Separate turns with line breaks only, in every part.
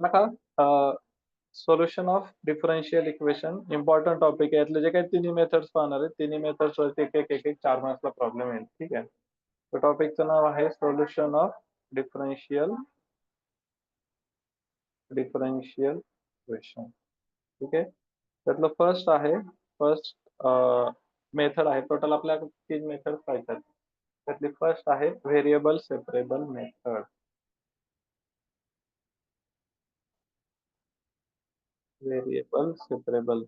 का solution of differential equation important topic आहे. यातले जे काही तिन्ही मेथड्स पाहणार आहेत, तिन्ही मेथड्स वरती एक 4 मार्क्सला प्रॉब्लेम येईल. ठीक आहे. तर टॉपिकचं नाव आहे सोल्युशन ऑफ डिफरन्शियल इक्वेशन. ठीक आहे. त्यातलं फर्स्ट मेथड आहे. टोटल आपल्याला 3 मेथड पाहिजेत. त्यातली फर्स्ट आहे variable separable method. Variable separable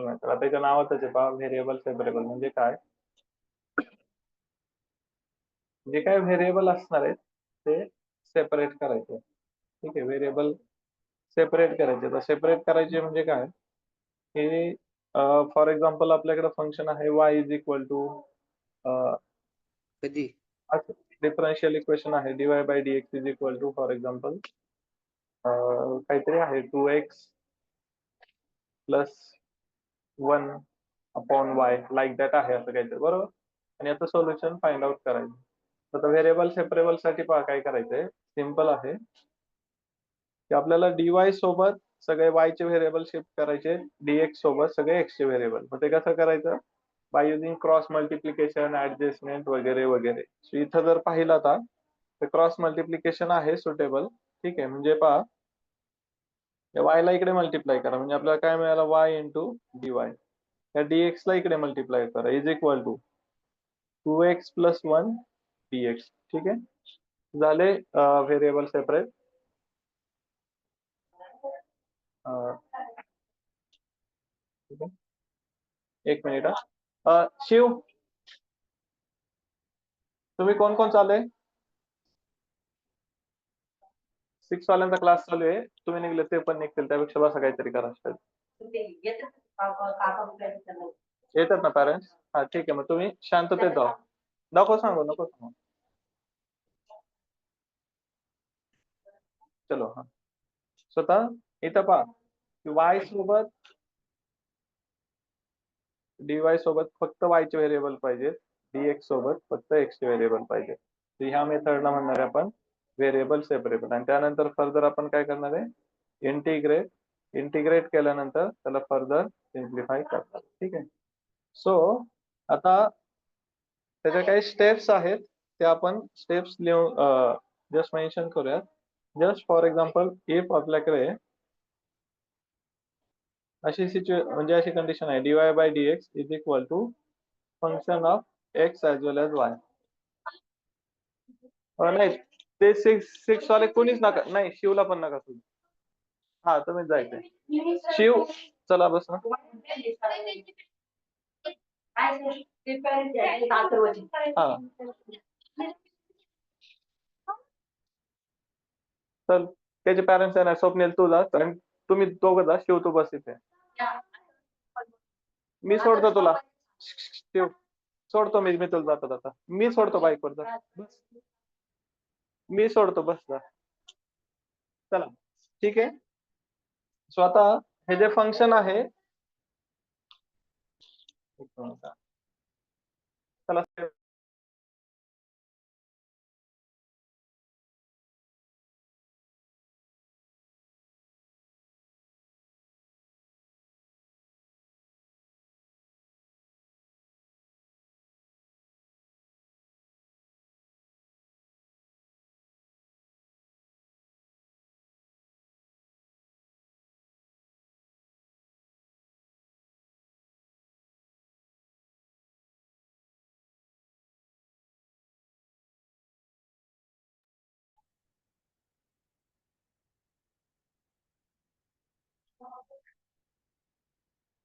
method. आता त्याच्या नावातच आहे पहा, व्हेरिएबल सेपरेबल म्हणजे काय? जे काय व्हेरिएबल असणार आहेत ते सेपरेट करायचे. ठीक आहे. व्हेरिएबल सेपरेट करायचे. तर सेपरेट करायचे म्हणजे काय? हे फॉर एक्झाम्पल आपल्याकडे फंक्शन आहे y इज इक्वल टू
कधी
डिफरन्शियल इक्वेशन आहे dy by dx is equal to for example काहीतरी आहे 2x plus 1 upon y like that आहे असं काहीतरी, बरोबर. आणि याचं सोल्युशन फाइंड आउट करायचं. आता व्हेरिएबल सेपरेबल साठी पहा काय करायचंय. सिंपल आहे की आपल्याला dy सोबत सगळे y चे व्हेरिएबल शिफ्ट करायचे, dx सोबत सगळे x चे व्हेरिएबल. मग ते कसं करायचं? By using cross multiplication, adjustment वगैरे वगैरे. सो इथं जर पाहिलं आता तर क्रॉस मल्टिप्लिकेशन आहे सुटेबल. ठीक आहे. म्हणजे पहा y ला इकडे मल्टिप्लाय करा म्हणजे आपल्याला काय मिळालं, y इंटू dy. त्या dx ला इकडे मल्टिप्लाय करा is equal to 2x plus 1 dx. ठीक आहे. झाले व्हेरिएबल सेपरेट. ठीक आहे. एक मिनिट. शिव, तुम्ही कोण कोण चालू आहे? 6 वाल्यांचा क्लास चालू आहे. तुम्ही निघले ते पण निघतील, त्यापेक्षा बसा काहीतरी करा. येतात ना पॅरेंट्स? हा ठीक आहे. मग तुम्ही शांततेत जाऊ. नको सांगू. चलो. हा स्वतः इथं पहा y सोबत dy सोबत फक्त y चे व्हेरिएबल पाहिजे, dx सोबत फक्त x चे व्हेरिएबल पाहिजे. तर ह्या मेथडला म्हणणार आहे आपण व्हेरिएबल सेपरेबल. आणि त्यानंतर फर्दर आपण काय करणार आहे, इंटिग्रेट केल्यानंतर त्याला फर्दर सिम्प्लिफाय करतात. ठीक आहे. सो आता त्याच्या काही स्टेप्स आहेत, ते आपण स्टेप्स लिहून जस्ट मेन्शन करूयात. जस्ट फॉर एक्झाम्पल इफ आपल्याकडे म्हणजे अशी कंडिशन आहे dy by dx is equal to function of x as well as y. नाही ते 6 वाले कोणीच नका, नाही शिवला पण नका तुम्ही. हा तुम्हीच जायचंय. शिव चला बस ना. चल त्याचे पॅरेंट्स आहे, स्वप्नील तू जा आणि तुम्ही दोघं जा. शिव तू बस इथे. मी सोडतो तुला. शिव सोडतो मी तुला जाता. मी सोडतो बाईकवर जा. मी सोडतो बस जा. चला ठीक आहे. सो आता हे जे फंक्शन आहे, चला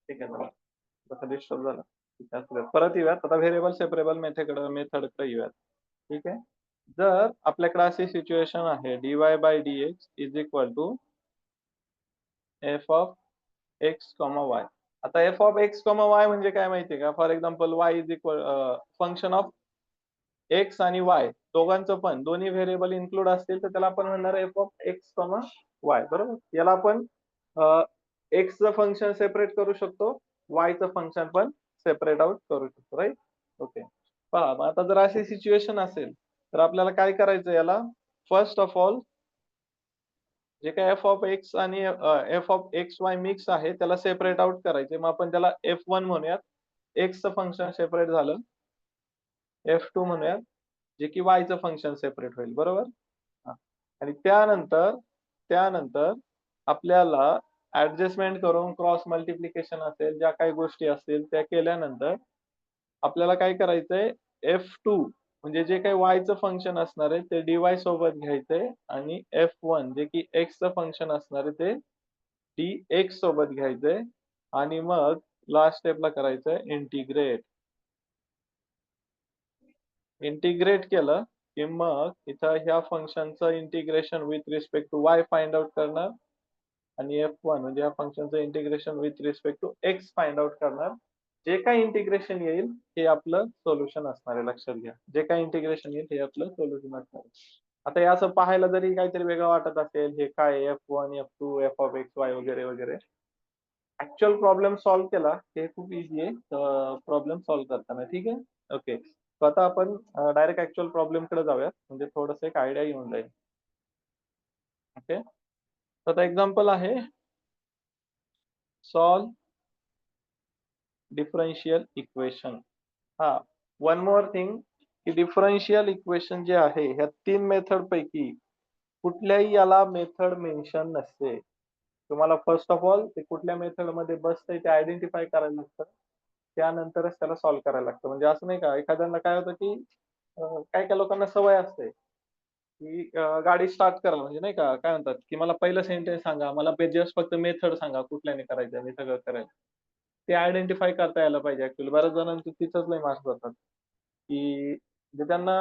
ठीक आहे. डिस्टर्ब झाला. परत येऊयात. आता व्हेरिएबल सेपरेबल मेथडकडे येऊयात. ठीक आहे. जर आपल्याकडे अशी सिच्युएशन आहे dy by dx is equal to F of X comma Y. आता F of X comma Y म्हणजे काय माहितीये का? For example y is equal function of X आणि वाय दोघांचं पण दोन्ही व्हेरिएबल इन्क्लूड असतील तर त्याला आपण म्हणणार F of X comma Y. बरोबर. याला आपण एक्स चं फंक्शन सेपरेट करू शकतो, वाय चं फंक्शन पण सेपरेट आउट करू शकतो, राईट? ओके. पहा, मग आता जर अशी सिच्युएशन असेल तर आपल्याला काय करायचं याला, फर्स्ट ऑफ ऑल जे काही एफ ऑफ एक्स आणि F of x Y mix आहे त्याला सेपरेट आउट करायचे. मग आपण त्याला F1 म्हणूयात, एक्सचं फंक्शन सेपरेट झालं. F2 म्हणूयात, जे की वायचं फंक्शन सेपरेट होईल, बरोबर? आणि त्यानंतर त्यानंतर आपल्याला ऍडजस्टमेंट करून क्रॉस मल्टिप्लिकेशन असेल, ज्या काही गोष्टी असतील त्या केल्यानंतर आपल्याला काय करायचंय, F2 म्हणजे जे काही वायचं फंक्शन असणार आहे ते dy सोबत घ्यायचंय आणि F1 जे की एक्सचं फंक्शन असणार आहे ते dx सोबत घ्यायचंय आणि मग लास्ट स्टेपला करायचंय इंटिग्रेट. इंटिग्रेट केलं की मग इथं ह्या फंक्शनचं integration with respect to y find out करणार आणि F1 म्हणजे या फंक्शनचं integration with respect to x find out करणार. जे काही इंटिग्रेशन येईल हे आपलं सोल्युशन असणार आहे, लक्षात घ्या. जे काही इंटिग्रेशन येईल हे आपलं सोल्युशन असणार आहे. आता हे असं पाहायला जरी काहीतरी वेगळं वाटत असेल, हे काय F1 F2 f of x y वगैरे वगैरे, ऍक्च्युअल प्रॉब्लेम सॉल्व्ह केला हे खूप इझी आहे प्रॉब्लेम सॉल्व्ह करताना, ठीक आहे? ओके. तर आता आपण डायरेक्ट ऍक्च्युअल प्रॉब्लेम कडे जाऊयात, म्हणजे थोडंसं एक आयडिया येऊन जाईल. ओके. तर आता एक्झाम्पल आहे, सॉल्व डिफरन्शियल इक्वेशन. हा, वन मोर थिंग की डिफरन्शियल इक्वेशन जे आहे ह्या 3 मेथड पैकी कुठल्याही याला मेथड मेन्शन नसते. तुम्हाला फर्स्ट ऑफ ऑल ते कुठल्या मेथड मध्ये बसतंय ते आयडेंटिफाय करायला लागतं, त्यानंतरच त्याला सॉल्व्ह करायला लागतं. म्हणजे असं नाही का, एखाद्याला काय होतं की काही काही लोकांना सवय असते की गाडी स्टार्ट करा म्हणजे नाही का, काय म्हणतात की मला पहिलं सेंटेन्स सांगा, मला जस्ट फक्त मेथड सांगा कुठल्याने करायचं, मी सगळं करेल. ते आयडेंटिफाय करता यायला पाहिजे. ऍक्च्युअली बऱ्याच जणांची तिथंच लय मार्क्स जातात की जे त्यांना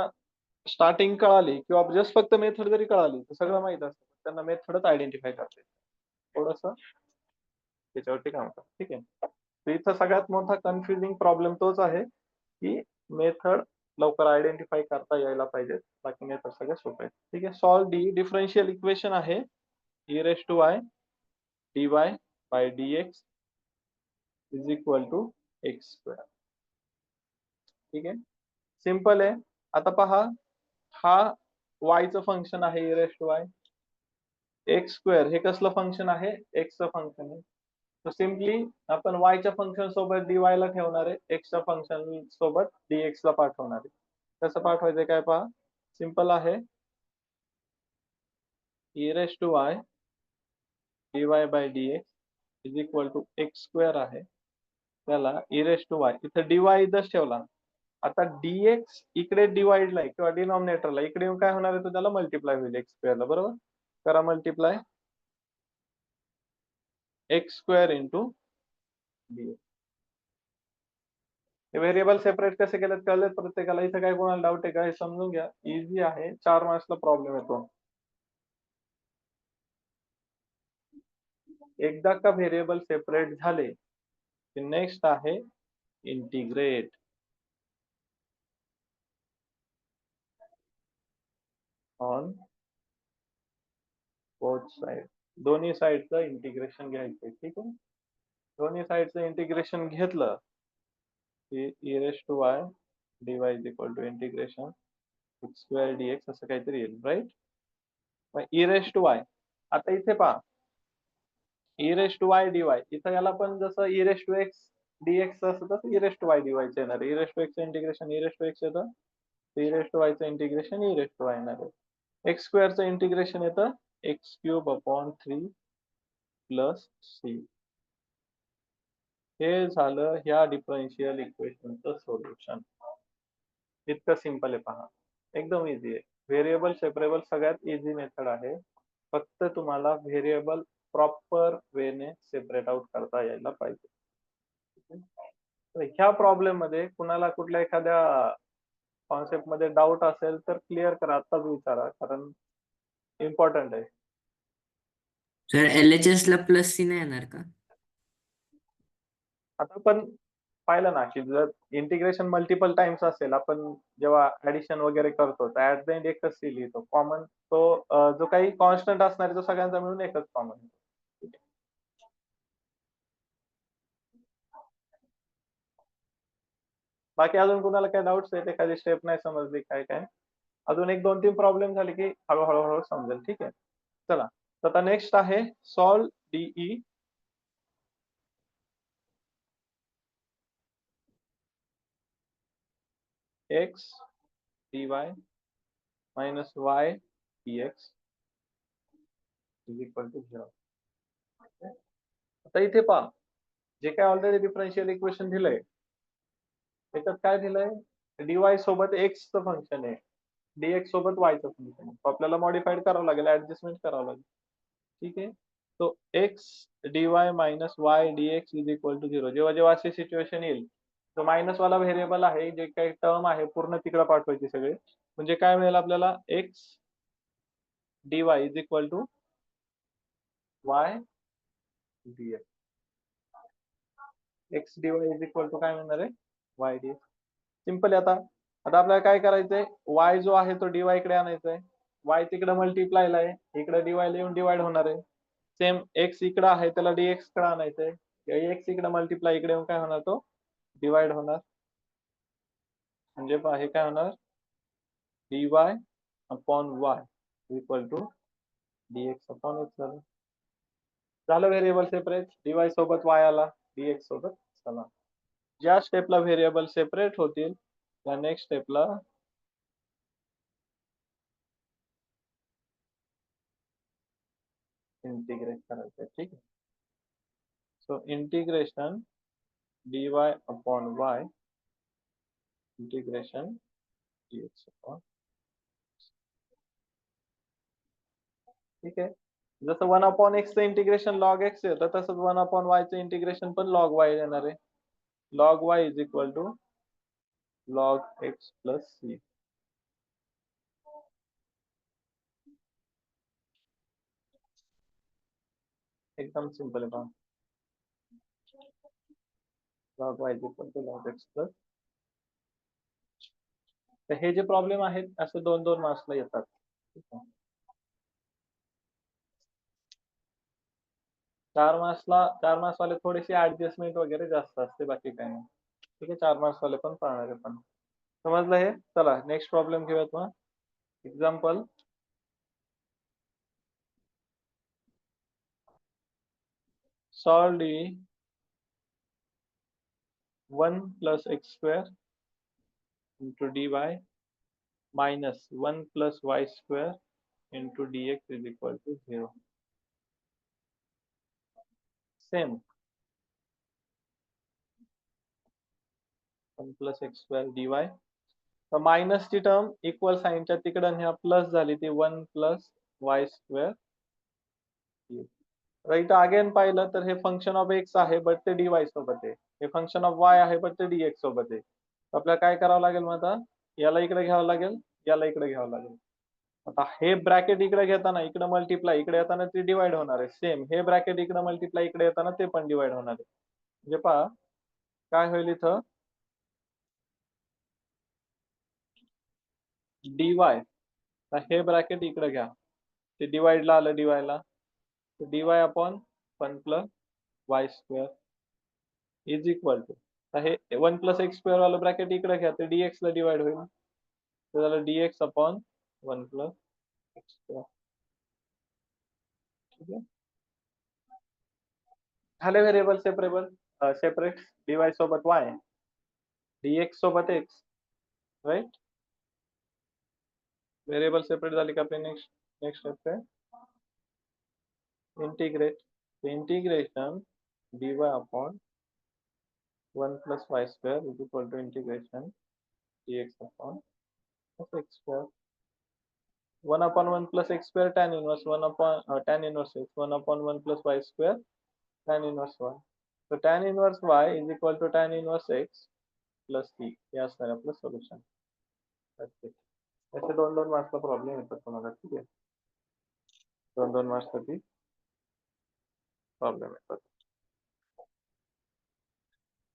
स्टार्टिंग कळाली किंवा जस्ट फक्त मेथड जरी कळाली तर सगळं माहित असतं, त्यांना मेथडच आयडेंटिफाय करते. थोडस त्याच्यावरती काम करा, ठीक आहे? तर इथं सगळ्यात मोठा कन्फ्युजिंग प्रॉब्लेम तोच आहे की मेथड लवकर आयडेंटिफाय करता यायला पाहिजे. बाकी मेथड सगळ्या सोपे आहेत, ठीक आहे? सॉल्व डी डिफरन्शियल इक्वेशन आहे e raised to y dy by dx is equal to x square, ठीक आहे? सिंपल आहे. आता पहा, हा वायचं फंक्शन आहे e raised to y, x square हे कसलं फंक्शन आहे, एक्सचं फंक्शन आहे. तर सिम्पली आपण वायच्या फंक्शन सोबत dy ला ठेवणार आहे, एक्सच्या फंक्शन सोबत dx ला पाठवणार आहे. कसं पाठवायचं काय पहा, सिंपल आहे. e raised to y dy by dx is equal to x square आहे, त्याला e raised to y इथं dy इथंच ठेवला. आता dx इकडे डिवाइडला आहे किंवा डिनॉमिनेटरला, इकडे येऊन काय होणार आहे, तो त्याला मल्टिप्लाय होईल एक्स स्क्वेअरला, बरोबर? करा multiply x square into dx. हे व्हेरिएबल सेपरेट कसे केलेत कळलेत प्रत्येकाला? इथं काय कोणाला डाऊट आहे का? हे समजून घ्या, इझी आहे. 4 मार्क्सला प्रॉब्लेम येतो. एकदा का व्हेरिएबल सेपरेट झाले की नेक्स्ट आहे इंटिग्रेट ऑन बोथ साइड. दोन्ही साइडचं इंटिग्रेशन घ्यायचं, ठीक आहे? दोन्ही साइडचं इंटिग्रेशन घेतलं की e raised to y dy is equal to integration x square dx असं काहीतरी येईल, राईट? मग e raised to y, आता इथे पहा e raised to y dy, इथं याला पण जसं e raised to x dx असं तसं e raised to y dy चं येणार. e raised to x चं integration e raised to x येतं, e raised to y चं integration e raised to y येणार आहे. एक्स स्क्वेअरचं इंटिग्रेशन येतं x cube upon 3 plus c. हे झालं ह्या डिफरन्शियल इक्वेशनचं सोल्युशन. इतकं सिंपल आहे पहा, एकदम इझी आहे. व्हेरिएबल सेपरेबल सगळ्यात इझी मेथड आहे. फक्त तुम्हाला व्हेरिएबल प्रॉपर वेने सेपरेट आउट करता यायला पाहिजे. तर ह्या प्रॉब्लेम मध्ये कुणाला कुठल्या एखाद्या कॉन्सेप्ट मध्ये डाऊट असेल तर क्लिअर करा, आताच विचारा, कारण इम्पॉर्टंट आहे.
सर LHS ला प्लस सी नाही येणार का?
आता आपण पाहिलं ना की जर इंटिग्रेशन मल्टिपल टाइम्स असेल, आपण जेव्हा ऍडिशन वगैरे करतो तर ऍट द एंड एकच सी लिहितो कॉमन. तो जो काही कॉन्स्टंट असणार आहे तो सगळ्यांचा मिळून एकच कॉमन. बाकी अजून कुणाला काय डाऊट्स आहेत, एखादी स्टेप नाही समजली काय काय, अजून एक दोन तीन प्रॉब्लेम झाले की हळूहळू हळू समजेल. ठीक आहे, चला. तर आता नेक्स्ट आहे solve the x dy minus y dx is equal to 0. आता इथे पहा, जे काय ऑलरेडी डिफरन्शियल इक्वेशन दिलंय त्याच्यात काय दिलंय, dy सोबत x चं फंक्शन आहे, dx सोबत y चं फंक्शन आहे. आपल्याला मॉडिफाईड करावं लागेल, ऍडजस्टमेंट करावं लागेल. ठीक आहे, तो x dy minus y dx is equal to 0. जेव्हा जेव्हा अशी सिच्युएशन येईल, तो मायनस वाला व्हेरिएबल आहे, जे काही टर्म आहे पूर्ण तिकडे पाठवायचे सगळे. म्हणजे काय मिळेल आपल्याला, x dy is equal to y dx. x dy is equal to काय मिळणार आहे, y dx. सिंपल आहे. आता आता आपल्याला काय करायचंय, y जो आहे तो dy इकडे आणायचा आहे, y तिकडे मल्टिप्लायला आहे, इकडे dy ला येऊन डिवाइड होणार आहे. सेम x इकडे आहे त्याला dx कडे आणायचंय, x इकडे मल्टिप्लाय इकडे येऊन काय होणार, तो डिवाइड होणार. म्हणजे पहा हे काय होणार, dy upon y equal to dx upon x झालं. झालं व्हेरिएबल सेपरेट, dy सोबत y आला, dx सोबत चला. ज्या स्टेपला व्हेरिएबल सेपरेट होतील त्या नेक्स्ट स्टेपला इंटिग्रेट करायचं. ठीक आहे, so integration dy upon y integration dx upon. ठीक आहे, जसं 1 अपॉन x चं इंटिग्रेशन लॉग x येतं, तसंच 1 अपॉन y चं इंटिग्रेशन पण लॉग y येणार आहे. Log y is equal to log x plus c. एकदम सिंपल आहे पहा, log y is equal to log x plus. तर हे जे प्रॉब्लेम आहेत असे दोन दोन मार्क्सला येतात. ठीक आहे, 4 मार्क्स वाले थोडीशी ऍडजस्टमेंट वगैरे जास्त असते, बाकी काही नाही. ठीक आहे, 4 मार्क्स वाले पण पाहणार आहे पण. समजलं हे. चला नेक्स्ट प्रॉब्लेम घेऊयात मग. Example, solve the 1 plus x square into d y minus 1 plus Y square into d x is equal to 0. Same 1 plus x square d y. तर मायनसची टर्म इक्वल साईनच्या तिकडं ह्या प्लस झाली, ती 1 प्लस वाय स्क्वेअर. इथं again पाहिलं तर हे फंक्शन ऑफ एक्स आहे बट ते dy सोबत आहे, हे फंक्शन ऑफ y आहे बट ते dx सोबत आहे. आपल्याला काय करावं लागेल मग, आता याला इकडे घ्यावं लागेल, याला इकडे घ्यावं लागेल. आता हे ब्रॅकेट इकडे घेताना इकडे मल्टिप्लाय, इकडे येताना ते डिवाइड होणार आहे. सेम हे ब्रॅकेट इकडे मल्टिप्लाय, इकडे येताना ते पण डिवाइड होणार आहे. म्हणजे पहा काय होईल इथं, dy, हे ब्रॅकेट इकडे घ्या, ते डिवाइडला आलं dy ला, dy upon 1 plus Y square is equal to, हे 1 प्लस एक्स स्क्वेअर वाला ब्रॅकेट इकडे घ्या, ते dx ला डिवाइड होईल, ते झालं dx upon 1 plus x square. ठीक आहे, झाले व्हेरिएबल सेपरेट, dy सोबत y, dx सोबत x, राईट. व्हेरिएबल सेपरेट झाली का आपली. नेक्स्ट स्टेप आहे integrate. Integration dy upon 1 plus Y square is equal to integration dx upon x square. 1 upon 1 plus x square tan inverse 1 upon tan inverse x, 1 upon 1 plus y square tan inverse y. So tan inverse y is equal to tan inverse x plus c. हे असणार आपलं solution. असे दोन दोन मार्क्सला problem येतात तुम्हाला. ठीक आहे, दोन दोन मार्क्ससाठी प्रॉब्लेम येतात.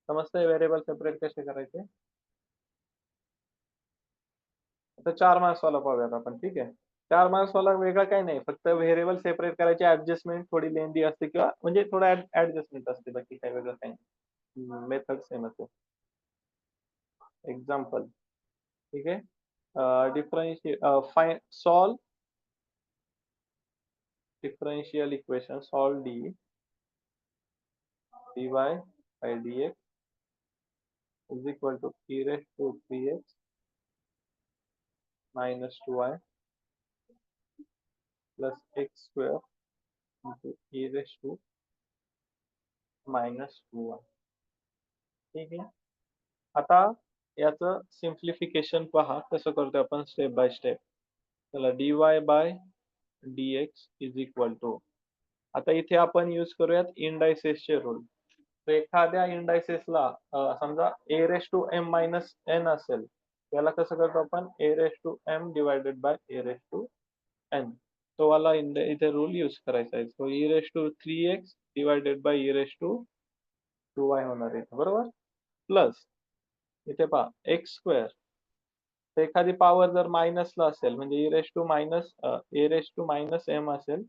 समजतंय व्हेरिएबल सेपरेट कसे करायचे. आता 4 मार्क्स वाला पाहूयात आपण. ठीक आहे, 4 मार्क्स वाला वेगळा काही नाही, फक्त व्हेरिएबल सेपरेट करायची ऍडजस्टमेंट थोडी लेंदी असते, किंवा म्हणजे थोडं ऍडजस्टमेंट असते, बाकी काही वेगळं काही नाही. मेथड सेम असते. एक्झाम्पल. ठीक आहे. Differential solve differential equation, solve dy by dx is equal to e raised to 3x minus 2y plus x square into e raised to minus 2y. ठीक आहे. आता याचं सिम्प्लिफिकेशन पहा कसं करतोय आपण स्टेप बाय स्टेप. चला dy by dx is equal to, आता इथे आपण यूज करूयात इंडायसेसचे रूल. तर एखाद्या इंडायसेसला समजा a raise to m minus n असेल, त्याला कसं करतो आपण a raise to m divided by a raise to n. तो वाला इथे रूल यूज करायचा आहे. So e raise to 3x divided by e raise to 2y होणार आहे, बरोबर. प्लस इथे पहा एक्स स्क्वेअर, तर एखादी पॉवर जर मायनसला असेल म्हणजे e raise to minus a raise to minus m असेल,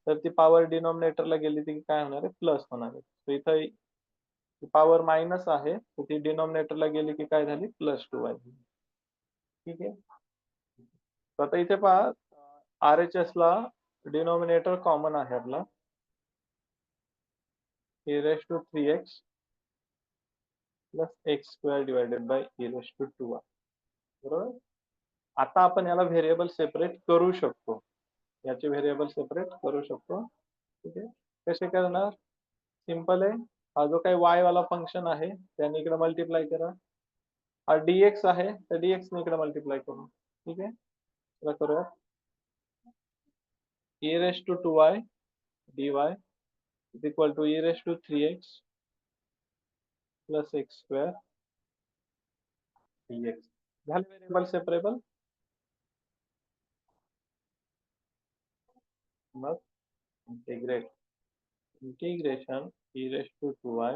तर ती पॉवर डिनॉमिनेटरला गेली ती काय होणार आहे, प्लस होणार आहे. तर इथं पॉवर मायनस आहे, तर ती डिनॉमिनेटरला गेली की काय झाली, प्लस 2y. ठीक आहे. तर आता इथे पहा RHS ला डिनॉमिनेटर कॉमन आहे आपला, e raise to 3x plus x square divided by e raise to 2y. बरोबर. आता आपण याला व्हेरिएबल सेपरेट करू शकतो, याचे व्हेरिएबल सेपरेट करू शकतो. ठीक आहे. कसे करणार, सिंपल आहे. हा जो काही y वाला फंक्शन आहे त्याने इकडे मल्टिप्लाय करा. हा dx आहे तर dx ने इकडे मल्टिप्लाय करू. ठीक आहे. चला करूया. e raise to 2y dy is equal to e raise to 3x plus x square dx. झाले व्हेरिएबल सेपरेबल. मग integration e raise to 2y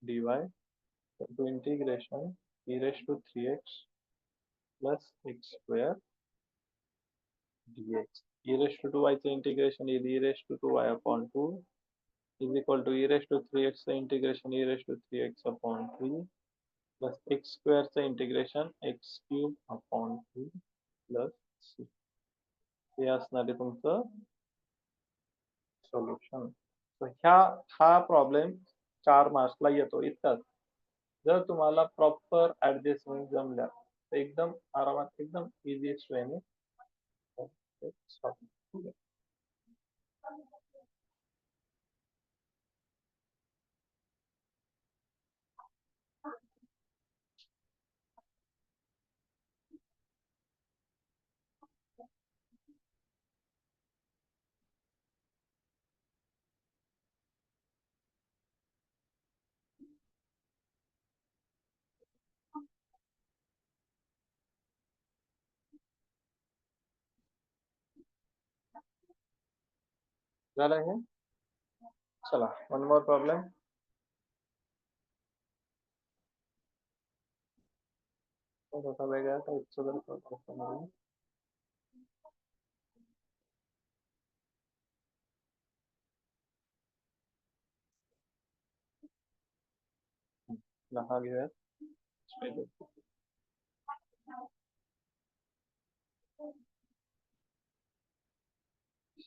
dy into integration e raised to 3x plus x square dx. E raised to 2y चे integration is e raised to 2y upon 2 is equal to e raised to 3x चे integration e raised to 3x upon 3 plus x square चे integration x cube upon 3 plus c. हे असणार आहे तुमचं solution. हा problem 4 मार्क्सला येतो इतकाच. जर तुम्हाला प्रॉपर ऍडजस्टमेंट जमल्या तर एकदम आरामात, एकदम इझिएस्ट वेने झालं हे. चला वन मोर प्रॉब्लेम. थोडासा वेगळ्या टाईपचा जर प्रॉब्लेम हा घेऊयात.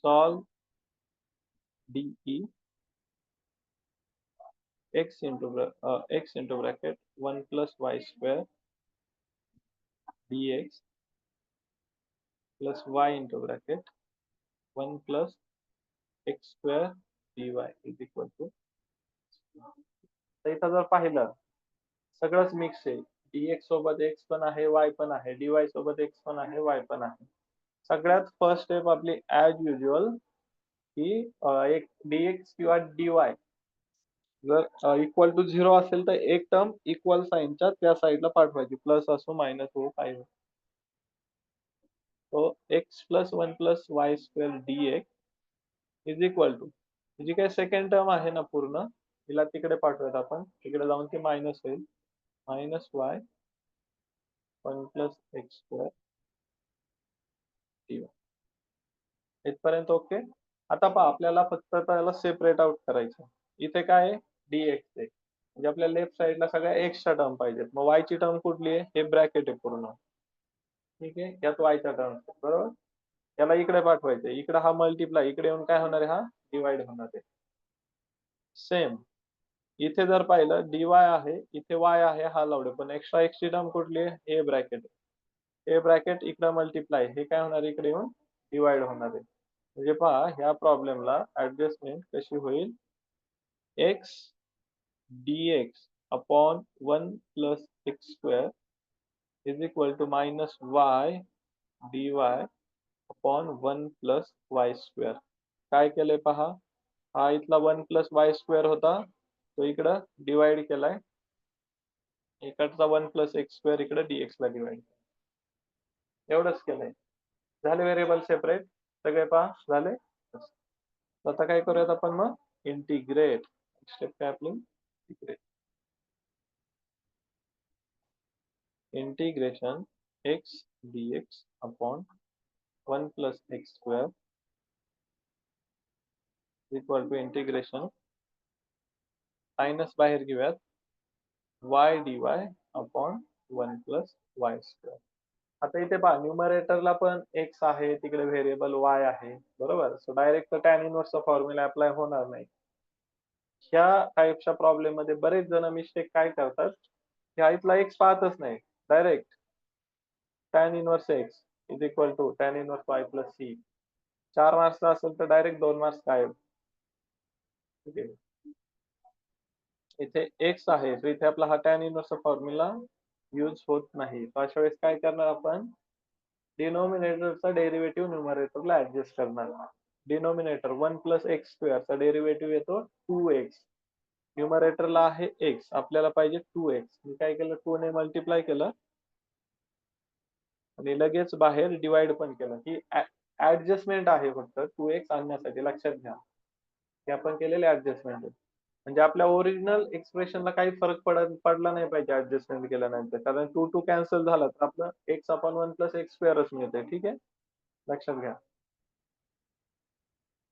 Solve DE x into bracket 1 plus y square dx plus y into bracket 1 plus x square dy is equal to. तर इथं जर पाहिलं सगळंच मिक्स आहे. dx सोबत x पण आहे, y पण आहे, dy सोबत x पण आहे, y पण आहे. सगळ्यात फर्स्ट स्टेप आपली ऍज युजल की एक dx किंवा dy जर इक्वल टू 0 असेल तर एक टर्म इक्वल साइनच्या त्या साईडला पाठवायची, प्लस असो मायनस हो काय हो. तो x plus 1 plus Y square dx is equal to, जी काही सेकंड टर्म आहे ना पूर्ण, तिला तिकडे पाठवूयात आपण. तिकडे जाऊन ती मायनस होईल, minus Y 1 plus x square dy. इथपर्यंत ओके. आता पहा आपल्याला फक्त त्याला सेपरेट आउट करायचं. इथे काय आहे dx आहे, म्हणजे आपल्या लेफ्ट साईडला सगळ्या एक्सच्या टर्म पाहिजेत. मग वायची टर्म कुठली आहे? हे ब्रॅकेट आहे पूर्ण. ठीक आहे, यात वायचा टर्म बरोबर. याला इकडे पाठवायचं, इकडे हा मल्टिप्लाय, इकडे येऊन काय होणार आहे? हा डिवाइड होणार आहे. सेम इथे जर पाहिलं डीवाय आहे, इथे वाय आहे, हा लावले, पण एक्स्ट्रा एक्स ची टर्म कुठली आहे? हे ब्रॅकेट. हे ब्रॅकेट इकडे मल्टिप्लाय, हे काय होणार आहे? इकडे येऊन डिवाइड होणार आहे. म्हणजे पहा ह्या प्रॉब्लेमला ऍडजस्टमेंट कशी होईल? X dx upon 1 plus x square is equal to minus y dy upon 1 plus y square. काय केलंय पहा, हा इथला 1 plus y square होता, तो इकडं डिवाइड केलाय, इकडचा 1 plus x square इकडे dx ला डिवाइड, एवढंच केलंय. झाले व्हेरिएबल सेपरेट सगळे पहा झाले. आता काय करूयात आपण मग? इंटिग्रेट. स्टेप काय आपली? Integrate. Integration x dx upon 1 plus x square equal to integration minus बाहेर घेऊयात y dy upon 1 plus y square. आता इथे पहा न्यूमरेटरला पण x आहे, तिकडे व्हेरिएबल y आहे बरोबर. सो डायरेक्ट टॅन इनव्हर्सचा फॉर्म्युला अप्लाय होणार नाही. ह्या टाईपच्या प्रॉब्लेम मध्ये बरेच जण मिस्टेक काय करतात, ह्या इथला x पाहतच नाही, direct tan inverse x is equal to tan inverse y plus c. 4 मार्क्सचा असेल तर डायरेक्ट 2 मार्क्स गायब. ठीक आहे, इथे x आहे, तर इथे आपला हा टॅन इनव्हर्सचा फॉर्म्युला यूज होत नाही. तर अशा वेळेस काय करणार आपण? डिनोमिनेटरचा डेरिव्हेटिव्ह न्यूमरेटरला ऍडजस्ट करणार. डिनोमिनेटर 1 प्लस एक्स स्क्वेअरचा डेरिव्हेटिव्ह येतो 2x. न्यूमरेटरला आहे x, आपल्याला पाहिजे 2x. मी काय केलं? 2 ने मल्टिप्लाय केलं आणि लगेच बाहेर डिवाइड पण केलं. ही ऍडजस्टमेंट आहे फक्त 2x आणण्यासाठी, लक्षात घ्या. हे आपण केलेले ऍडजस्टमेंट आहे. म्हणजे आपल्या ओरिजिनल एक्सप्रेशनला काही फरक पडला नाही पाहिजे ऍडजस्टमेंट केल्यानंतर, कारण 2 2 कॅन्सल झाला तर आपलं x अपॉन 1 प्लस एक्स स्क्वेअरच मिळते. ठीक आहे, लक्षात घ्या.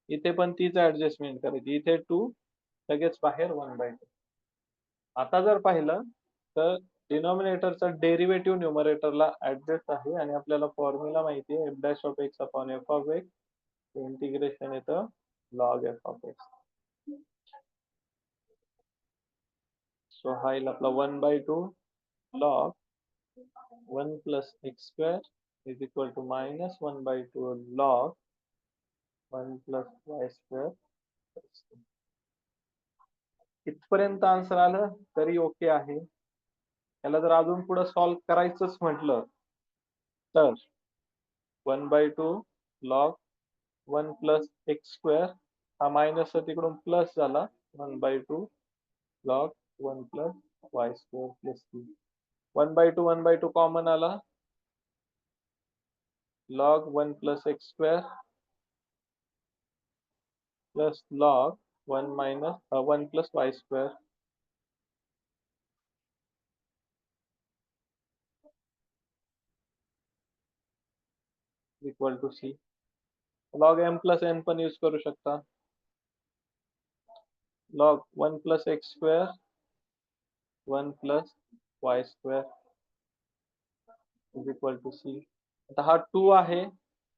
इथे पण तीच ऍडजस्टमेंट करायची, इथे 2 लगेच बाहेर 1/2. आता जर पाहिलं तर डिनॉमिनेटरचा डेरिव्हेटिव्ह न्यूमरेटरला ऍडजस्ट आहे आणि आपल्याला फॉर्म्युला माहिती आहे, F dash of X upon F of X. Integration येतं log F of X. So हा येईल आपला 1/2 log 1 plus x square is equal to minus 1/2 log 1 plus y square. इथपर्यंत आन्सर आलं तरी ओके आहे. याला जर अजून पुढे सॉल्व्ह करायचंच म्हटलं तर 1/2 log 1 plus x square, हा मायनस तिकडून प्लस झाला, 1/2 log 1 plus y square plus 3. 1/2 common आला, log 1 plus x square plus log 1 minus 1 plus y square equal to c. log m plus n पण यूज करू शकता. log 1 plus x square 1 plus y square is equal to c. आता हा 2 आहे,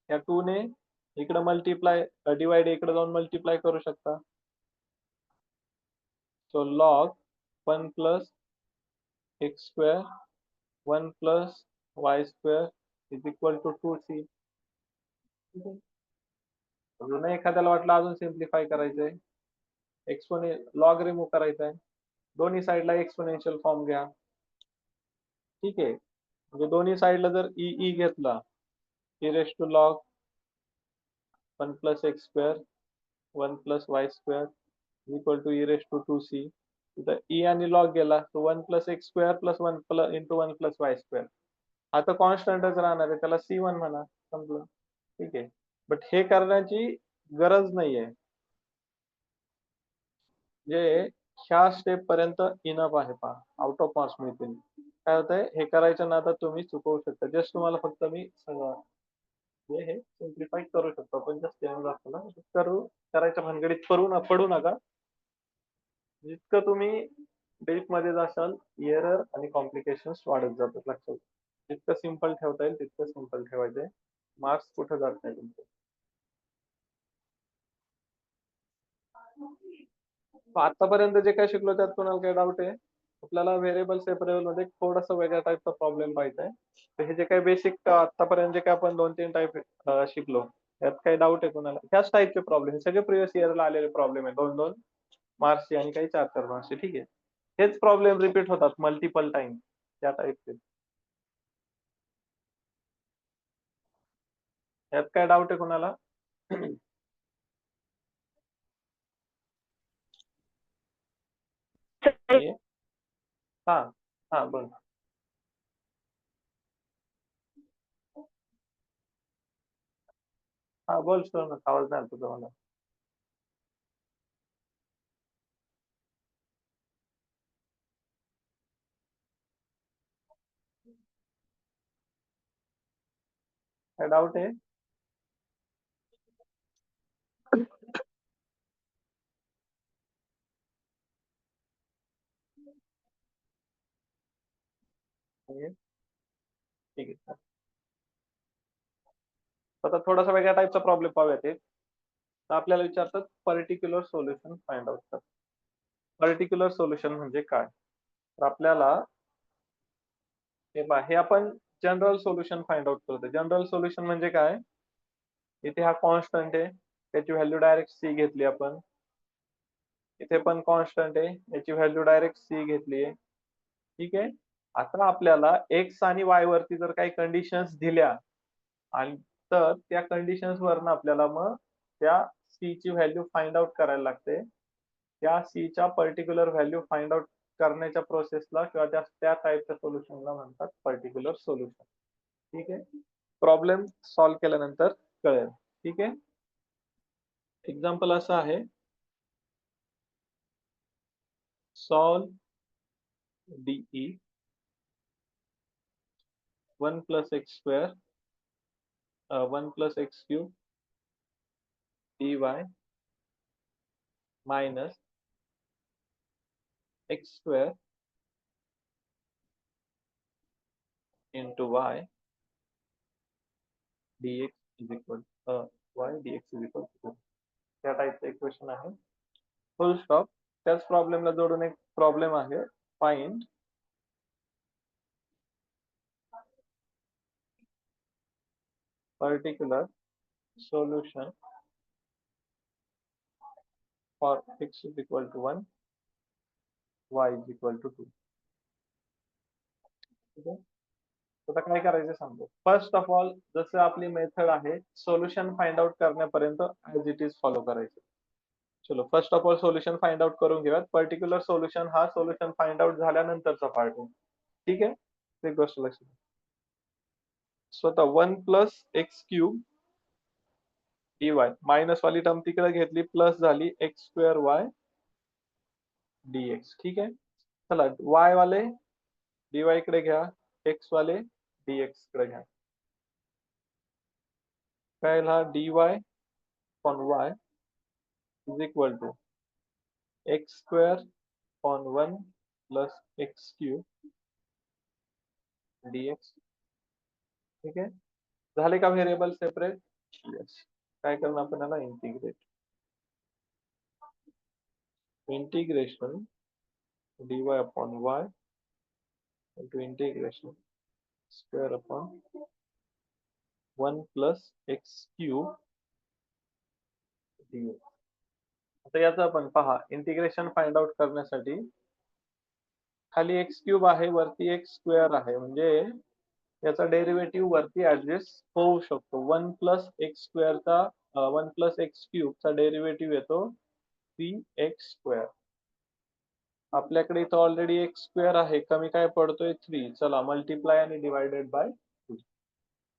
या 2 ने इकडे मल्टिप्लाय डिवाइड इकडे जाऊन मल्टिप्लाय करू शकता. So log 1 plus x square 1 plus y square is equal to 2c. अजून एखाद्याला वाटलं अजून सिम्प्लिफाय करायचंय, लॉग रिमूव्ह करायचा आहे, दोन्ही साईडला एक्सपोनेन्शियल फॉर्म घ्या. ठीक आहे, म्हणजे दोन्ही साईडला जर ई घेतला, e raise to log 1 plus x square 1 plus Y square equal to e raise to 2c. इथं ई आणि लॉग गेला तो 1 plus x square plus 1 plus into 1 plus Y square. आता कॉन्स्टंटच राहणार आहे, त्याला c1 म्हणा, संपलं. ठीक आहे, बट हे करण्याची गरज नाहीये, जे ह्या स्टेप पर्यंत इनफ आहे. पहा आउट ऑफ मार्क्स मिळतील. काय होतंय, हे करायच्या नादात तुम्ही चुकवू शकता. जस्ट तुम्हाला फक्त मी हे सिम्प्लिफाय करू शकतो, पण जस्ट करायच्या भानगडीत पडू नका. जितकं तुम्ही डीप मध्ये जाशाल एरर आणि कॉम्प्लिकेशन्स वाढत जातात. लक्षात घ्या. जितकं सिंपल ठेवता येईल तितकं सिंपल ठेवायचंय. मार्क्स कुठं जात नाही तुमचे. आतापर्यंत जे काय शिकलो त्यात कोणाला काही डाऊट आहे? आपल्याला व्हेरिएबल सेपरेबल मध्ये थोडासा वेगळ्या टाईपचा प्रॉब्लेम पाहिजे. तर हे जे काही बेसिक आतापर्यंत जे काय आपण 2-3 टाईप शिकलो त्यात काही डाऊट आहे कोणाला? ह्याच टाईपचे प्रॉब्लेम सगळे प्रिव्हियस इयरला आलेले प्रॉब्लेम आहे. 2-2 मार्क्सचे आणि काही 4-4 मार्क्सचे. ठीक आहे. हेच प्रॉब्लेम रिपीट होतात मल्टिपल टाइम त्या टाईपचे. यात काय डाऊट आहे कोणाला? ये. हा हा बोल. हा बोल सर, आवाज नाही आला तुझा मला. काय डाऊट आहे? ये. ठीक आहे. आता थोडासा वेगळ्या टाईपचा प्रॉब्लेम पाहूयात. एक तर आपल्याला विचारतात पर्टिक्युलर सोल्युशन फाइंड आउट कर. पर्टिक्युलर सोल्युशन म्हणजे काय? तर आपल्याला हे आपण जनरल सोल्युशन फाइंड आउट करतो. जनरल सोल्युशन म्हणजे काय? इथे हा कॉन्स्टंट आहे, त्याची व्हॅल्यू डायरेक्ट सी घेतली आपण. इथे पण कॉन्स्टंट आहे, याची व्हॅल्यू डायरेक्ट सी घेतली आहे. ठीक आहे. आता आपल्याला एक्स आणि वाय वरती जर काही कंडिशन्स दिल्या आणि तर त्या कंडिशन्स वरनं आपल्याला मग त्या सी ची व्हॅल्यू फाइंड आउट करायला लागते. त्या सी च्या पर्टिक्युलर व्हॅल्यू फाइंड आउट करण्याच्या प्रोसेसला किंवा त्या टाईपच्या सोल्युशनला म्हणतात पर्टिक्युलर सोल्युशन. ठीक आहे. प्रॉब्लेम सॉल्व्ह केल्यानंतर कळेल. ठीक आहे. एक्झाम्पल असं आहे, solve DE 1 plus x square 1 plus x cube dy minus x square into y dx is equal y dx is equal to 2. त्या टाईपचं इक्वेशन आहे. फुल स्टॉप. त्याच प्रॉब्लेमला जोडून एक प्रॉब्लेम आहे, find particular solution for x is equal to 1 y is equal to 2. ठीक आहे. आता काय करायचं सांगतो. फर्स्ट ऑफ ऑल जसं आपली मेथड आहे सोल्युशन फाइंड आउट करण्यापर्यंत ऍज इट इज फॉलो करायचं. चलो first of all solution find out करून घेऊयात. पर्टिक्युलर सोल्युशन हा सोल्युशन फाइंड आउट झाल्यानंतरचा पार्ट आहे. ठीक आहे. एक गोष्ट लक्षात घ्या. सो आता 1 plus x cube D y minus वाली टर्म तिकडे घेतली, प्लस झाली एक्स स्क्वेअर वाय डीएक्स. ठीक आहे. चला वाय वाले डीवाय इकडे घ्या, एक्स वाले डीएक्स कडे घ्या. काय हा dy upon y is equal to x square upon 1 plus x cube dx. ठीक आहे. झाले का व्हेरिएबल सेपरेट? येस. काय करणार आपण याला integrate. Integration dy upon y into integration square upon 1 plus x cube dx. आता याचं आपण पहा इंटिग्रेशन फाइंड आउट करण्यासाठी खाली एक्स क्यूब आहे, वरती एक्स स्क्वेअर आहे, म्हणजे याचा डेरिव्हेटिव्ह वरती ऍडजस्ट होऊ शकतो. 1 प्लस एक्स स्क्वेअरचा 1 प्लस एक्स क्यूबचा डेरिव्हेटिव्ह येतो 3x स्क्वेअर. आपल्याकडे इथं ऑलरेडी एक्स स्क्वेअर आहे, कमी काय पडतोय 3. चला मल्टिप्लाय आणि डिवायडेड बाय 2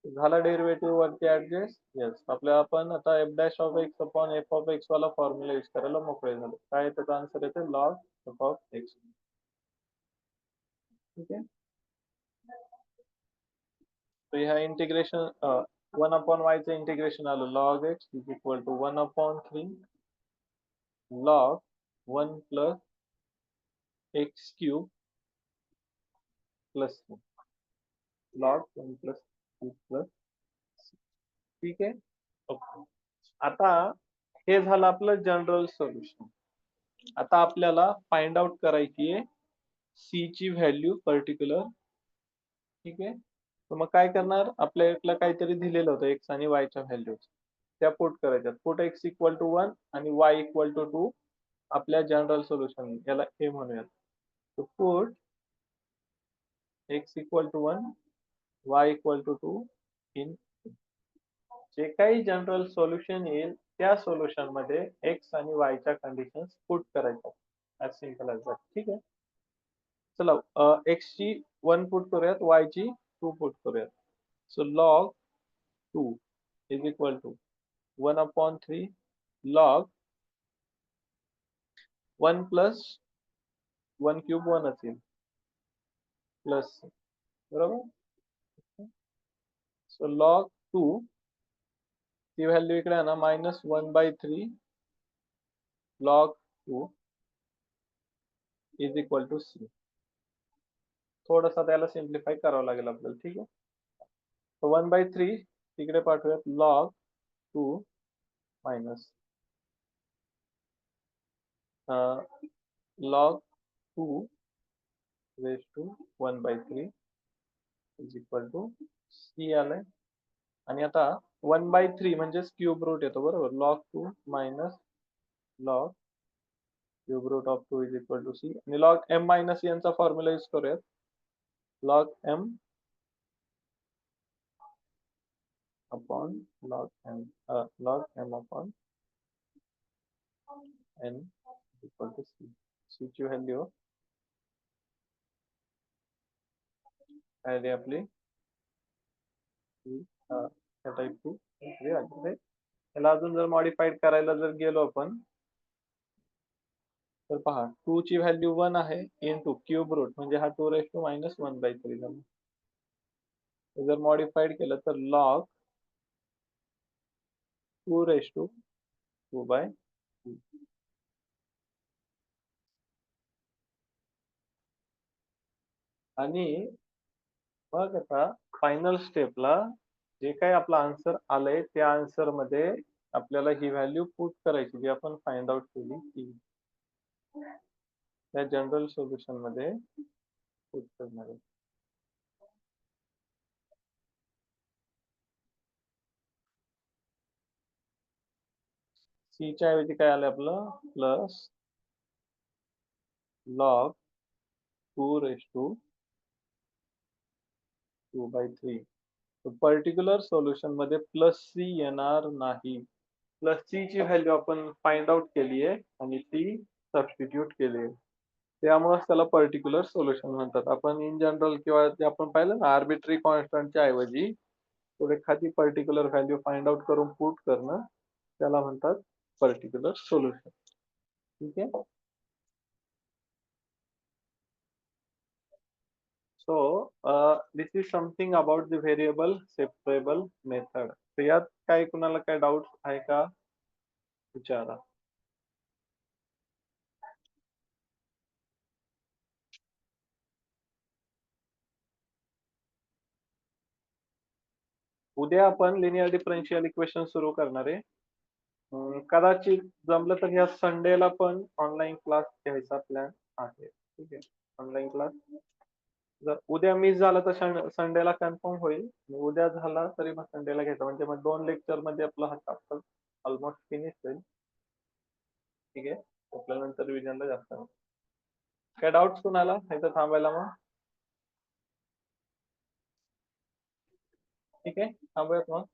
झाला डेरिव्हेटिव्ह वरती ऍडजस्ट. येस. आपल्याला आपण आता F dash of X upon F of x वाला फॉर्म्युला यूज करायला मोकळे झालो. काय त्याचा आन्सर येते लॉग एफ ऑफ एक्स. ठीक आहे. तो ह्या इंटिग्रेशन 1 अपॉन वाय चं इंटिग्रेशन आलं log x is equal to 1 upon 3 log 1 plus x cube plus log 1 plus 2 plus, ठीक आहे. ओके. आता हे झालं आपलं जनरल सोल्युशन. आता आपल्याला फाइंड आउट करायची आहे सी ची व्हॅल्यू पर्टिक्युलर, ठीक आहे. तर मग काय करणार, आपल्याला काहीतरी दिलेलं होतं एक्स आणि वायच्या व्हॅल्यूज, त्या पुट करायच्यात. पुट एक्स इक्वल टू 1 आणि वाय इक्वल टू 2 आपल्या जनरल सोल्युशन, याला हे म्हणूयात. तो put x equal to 1 y equal to 2 in जे काही जनरल सोल्युशन येईल त्या सोल्युशन मध्ये एक्स आणि वायच्या कंडिशन्स पुट करायच्या. As simple as that. ठीक आहे. चला एक्स ची 1 पुट करूयात, वाय ची 2 पुट करूयात. So log 2 is equal to 1/3 log 1 plus 1 cube 1 असेल प्लस, बरोबर. सो लॉग 2 ती व्हॅल्यू इकडे आहे ना, -1/3 log 2 is equal to c. थोडंसं त्याला सिम्प्लिफाय करावं लागेल आपल्याला, ठीक आहे. 1/3 तिकडे पाठवूयात, log 2 minus log 2 raise to 1/3 is equal to C आलंय. आणि आता 1/3 म्हणजेच क्यूब रूट येतो, बरोबर. Log 2 minus log cube root of 2 is equal to C. आणि लॉग एम मायनस एनचा फॉर्म्युला यूज करूयात. Log M upon log M, log M upon N equal to C. C ची व्हॅल्यू काय रे आपली, त्या टाईपची याला अजून जर मॉडिफाईड करायला जर गेलो आपण, तर पहा 2 ची व्हॅल्यू 1 आहे इंटू क्यूब रूट, म्हणजे हा 2⁻⁻1/3 झाला. जर मॉडिफाईड केलं तर लॉग 2⁻²/2. आणि मग आता फायनल स्टेपला जे काही आपला आन्सर आलंय त्या आन्सर मध्ये आपल्याला ही व्हॅल्यू पुट करायची, जी आपण फाइंड आउट केली ती त्या जनरल सोल्युशन मध्ये पुट करणार आहे. सी च्या ऐवजी काय आलं आपलं, प्लस लॉग 2⁻²/3. पर्टिक्युलर सोल्युशन मध्ये प्लस सी येणार नाही. प्लस सी ची व्हॅल्यू आपण फाइंड आउट केली आहे आणि ती सबस्टिट्यूट केली आहे, त्यामुळे त्याला पर्टिक्युलर सोल्युशन म्हणतात. आपण इन जनरल किंवा जे आपण पाहिलं ना आर्बिट्ररी कॉन्स्टंटच्या ऐवजी थोडे एखादी पर्टिक्युलर व्हॅल्यू फाइंड आउट करून पुट करणं, त्याला म्हणतात पर्टिक्युलर सोल्युशन. ठीक आहे. So this is something about the variable separable method. तर यात काय कुणाला काय डाऊट आहे का, विचारा. उद्या आपण लिनियर डिफरन्शियल इक्वेशन सुरू करणार आहे. कदाचित जमलं तर या संडेला पण ऑनलाईन क्लास घ्यायचा प्लॅन आहे. ठीक आहे. ऑनलाईन क्लास जर उद्या मिस झाला तर संडेला कन्फर्म होईल. उद्या झाला तरी मग संडेला घ्यायचा, म्हणजे मग 2 लेक्चर मध्ये आपला हा चॅप्टर ऑलमोस्ट फिनिश होईल. ठीक आहे. आपल्यानंतर रिव्हिजनला जास्त काय डाऊट कुणाला, नाही तर थांबायला मग. ठीक आहे, थांबूयात मग.